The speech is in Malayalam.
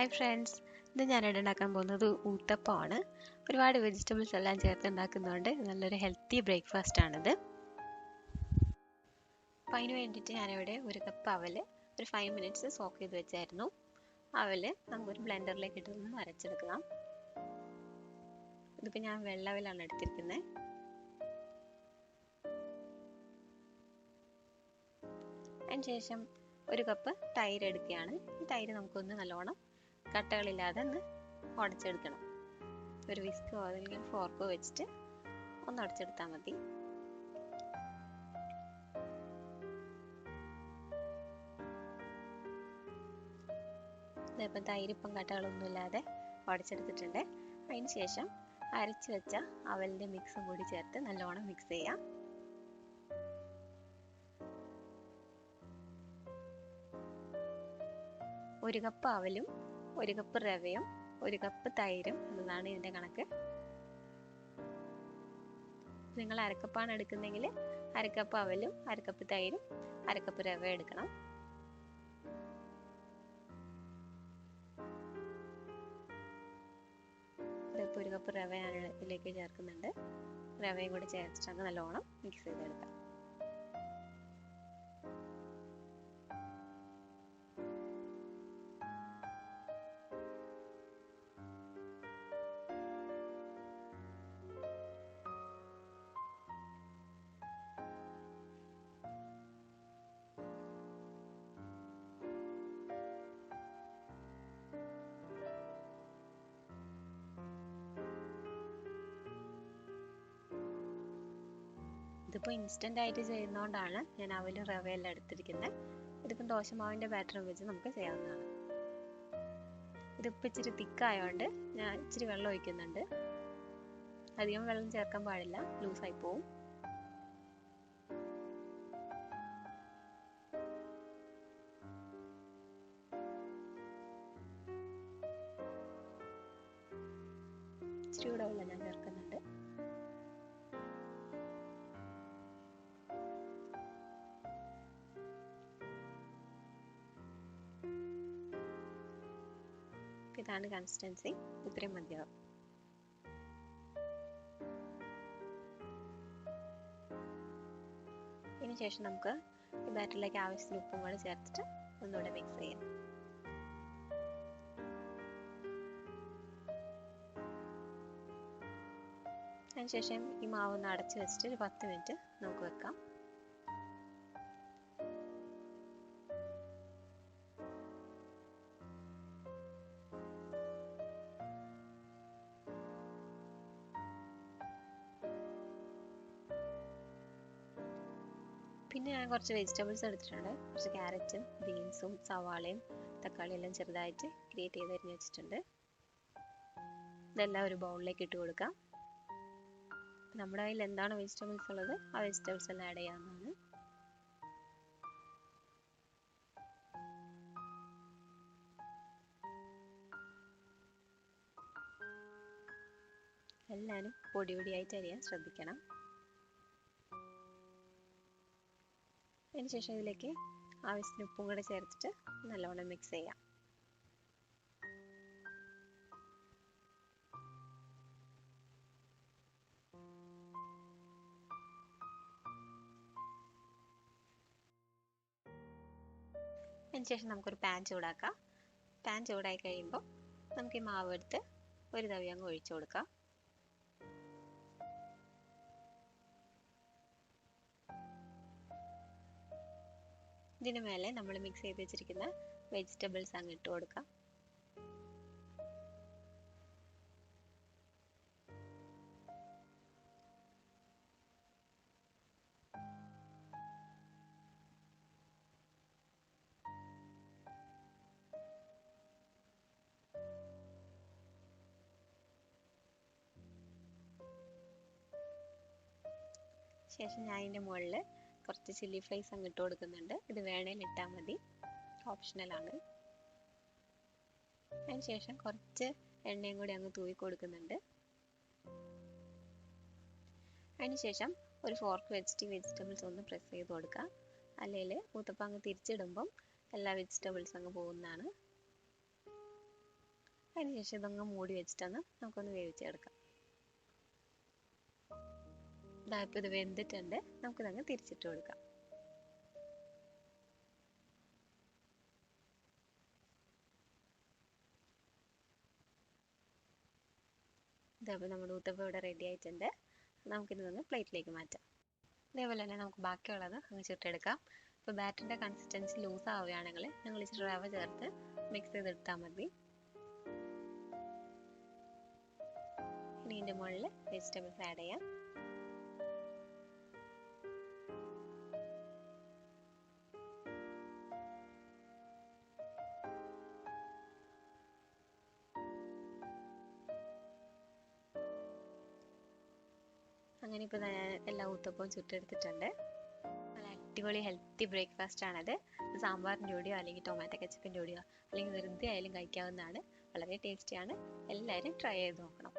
ഹായ് ഫ്രണ്ട്സ്, ഇന്ന് ഞാനിവിടെ ഉണ്ടാക്കാൻ പോകുന്നത് ഊത്തപ്പമാണ്. ഒരുപാട് വെജിറ്റബിൾസ് എല്ലാം ചേർത്ത് ഉണ്ടാക്കുന്നതുകൊണ്ട് നല്ലൊരു ഹെൽത്തി ബ്രേക്ക്ഫാസ്റ്റ് ആണിത്. അപ്പം അതിന് വേണ്ടിയിട്ട് ഞാനിവിടെ ഒരു കപ്പ് അവല് ഒരു 5 മിനിറ്റ്സ് സോക്ക് ചെയ്ത് വെച്ചായിരുന്നു. അവല് നമുക്കൊരു ബ്ലെൻഡറിലേക്ക് ഇട്ടൊന്ന് അരച്ചെടുക്കാം. ഇതിപ്പോൾ ഞാൻ വെള്ളവിലാണ് എടുത്തിരിക്കുന്നത്. അതിന് ശേഷം ഒരു കപ്പ് തൈര് എടുക്കുകയാണ്. ഈ തൈര് നമുക്കൊന്ന് നല്ലോണം കട്ടകളില്ലാതെ ഒന്ന് ഉടച്ചെടുക്കണം. ഒരു വിസ്കോ അല്ലെങ്കിൽ ഫോർക്കോ വെച്ചിട്ട് ഒന്ന് ഉടച്ചെടുത്താൽ മതി. ഇപ്പം തൈരിപ്പം കട്ടകളൊന്നുമില്ലാതെ ഉടച്ചെടുത്തിട്ടുണ്ട്. അതിന് ശേഷം അരച്ച് വെച്ച അവലിൻ്റെ മിക്സും കൂടി ചേർത്ത് നല്ലോണം മിക്സ് ചെയ്യാം. ഒരു കപ്പ് അവലും ഒരു കപ്പ് റവയും ഒരു കപ്പ് തൈരും എന്നതാണ് ഇതിൻ്റെ കണക്ക്. നിങ്ങൾ അരക്കപ്പാണ് എടുക്കുന്നതെങ്കിൽ അരക്കപ്പ് അവലും അരക്കപ്പ് തൈരും അരക്കപ്പ് റവ എടുക്കണം. ഇതിപ്പോൾ ഒരു കപ്പ് റവ ഞാൻ ഇതിലേക്ക് ചേർക്കുന്നുണ്ട്. റവയും കൂടി ചേർത്തിട്ട് നല്ലോണം മിക്സ് ചെയ്തെടുക്കാം. ഇതിപ്പോൾ ഇൻസ്റ്റൻ്റ് ആയിട്ട് ചെയ്യുന്നതുകൊണ്ടാണ് ഞാൻ അവലും റവയെല്ലാം എടുത്തിരിക്കുന്നത്. ഇതിപ്പം ദോശമാവിൻ്റെ ബാറ്റർ വെച്ച് നമുക്ക് ചെയ്യാവുന്നതാണ്. ഇതിപ്പോൾ ഇച്ചിരി തിക്കായതുകൊണ്ട് ഞാൻ ഇച്ചിരി വെള്ളം ഒഴിക്കുന്നുണ്ട്. അധികം വെള്ളം ചേർക്കാൻ പാടില്ല, ലൂസായി പോവും. ഇച്ചിരി കൂടെ വെള്ളം ഞാൻ ചേർക്കുന്നുണ്ട്. ഇതാണ് കൺസിസ്റ്റൻസി, ഇത്രയും മതിയാവും. ഇതിന് ശേഷം നമുക്ക് ഈ ബാറ്ററിലേക്ക് ആവശ്യത്തിന് ഉപ്പും കൂടെ ചേർത്തിട്ട് ഒന്നുകൂടെ മിക്സ് ചെയ്യാം. അതിനുശേഷം ഈ മാവ് ഒന്ന് അടച്ചു വെച്ചിട്ട് ഒരു 10 മിനിറ്റ് നമുക്ക് വെക്കാം. പിന്നെ ഞാൻ കുറച്ച് വെജിറ്റബിൾസ് എടുത്തിട്ടുണ്ട്. കുറച്ച് ക്യാരറ്റും ബീൻസും സവാളയും തക്കാളിയും എല്ലാം ചെറുതായിട്ട് ഗ്രേറ്റ് ചെയ്ത് അരിഞ്ഞ് വെച്ചിട്ടുണ്ട്. ഇതെല്ലാം ഒരു ബൗളിലേക്ക് ഇട്ട് കൊടുക്കാം. നമ്മുടെ കയ്യിൽ എന്താണ് വെജിറ്റബിൾസ് ഉള്ളത് ആ വെജിറ്റബിൾസ് എല്ലാം ആഡ് ചെയ്യാവുന്നതാണ്. എല്ലാവരും പൊടി പൊടിയായിട്ട് അരിയാൻ ശ്രദ്ധിക്കണം. അതിനുശേഷം ഇതിലേക്ക് ആവശ്യത്തിന് ഉപ്പും കൂടെ ചേർത്തിട്ട് നല്ലോണം മിക്സ് ചെയ്യാം. അതിനുശേഷം നമുക്കൊരു പാൻ ചൂടാക്കാം. പാൻ ചൂടായി കഴിയുമ്പോൾ നമുക്ക് ഈ മാവ് എടുത്ത് ഒരു തവി അങ്ങ് ഒഴിച്ചു കൊടുക്കാം. ഇതിന് മേലെ നമ്മൾ മിക്സ് ചെയ്ത് വെച്ചിരിക്കുന്ന വെജിറ്റബിൾസ് അങ്ങ് ഇട്ട് കൊടുക്കാം. ശേഷം ഞാൻ ഇതിൻ്റെ മുകളിൽ കുറച്ച് ചില്ലി ഫ്ലേക്സ് അങ്ങ് ഇട്ട് കൊടുക്കുന്നുണ്ട്. ഇത് വേണേൽ ഇട്ടാൽ മതി, ഓപ്ഷണലാണ്. അതിന് ശേഷം കുറച്ച് എണ്ണയും കൂടി അങ്ങ് തൂവി കൊടുക്കുന്നുണ്ട്. അതിനുശേഷം ഒരു ഫോർക്ക് വെച്ചിട്ട് വെജിറ്റബിൾസ് ഒന്ന് പ്രസ് ചെയ്ത് കൊടുക്കുക. അല്ലെങ്കിൽ ഊത്തപ്പം അങ്ങ് തിരിച്ചിടുമ്പം എല്ലാ വെജിറ്റബിൾസ് അങ്ങ് പോകുന്നതാണ്. അതിനുശേഷം ഇതങ്ങ് മൂടി വെച്ചിട്ടൊന്ന് നമുക്കൊന്ന് വേവിച്ചെടുക്കാം. ഇതായപ്പോൾ ഇത് വെന്തിട്ടുണ്ട്. നമുക്കിതങ്ങ് തിരിച്ചിട്ട് കൊടുക്കാം. ഇതേപോലെ നമ്മുടെ ഊത്തപ്പം ഇവിടെ റെഡി ആയിട്ടുണ്ട്. നമുക്കിതൊന്ന് പ്ലേറ്റിലേക്ക് മാറ്റാം. ഇതേപോലെ തന്നെ നമുക്ക് ബാക്കിയുള്ളത് അങ്ങ് ചുട്ടെടുക്കാം. ഇപ്പോൾ ബാറ്ററിൻ്റെ കൺസിസ്റ്റൻസി ലൂസ് ആവുകയാണെങ്കിൽ നിങ്ങൾ ഇച്ചിരി റവ ചേർത്ത് മിക്സ് ചെയ്തെടുത്താൽ മതി. ഇനി ഇതിൻ്റെ മുകളിൽ വെജിറ്റബിൾസ് ആഡ് ചെയ്യാം. അങ്ങനെ ഇപ്പോൾ എല്ലാ ഊത്തപ്പവും ചുട്ടെടുത്തിട്ടുണ്ട്. നല്ല അടിപൊളി ഹെൽത്തി ബ്രേക്ക്ഫാസ്റ്റ് ആണത്. സാമ്പാറിൻ്റെ കൂടെയോ അല്ലെങ്കിൽ ടൊമാറ്റോ കെച്ചപ്പിൻ്റെ കൂടെയോ അല്ലെങ്കിൽ വെറുതെ ആയാലും കഴിക്കാവുന്നതാണ്. വളരെ ടേസ്റ്റിയാണ്. എല്ലാവരും ട്രൈ ചെയ്ത് നോക്കണം.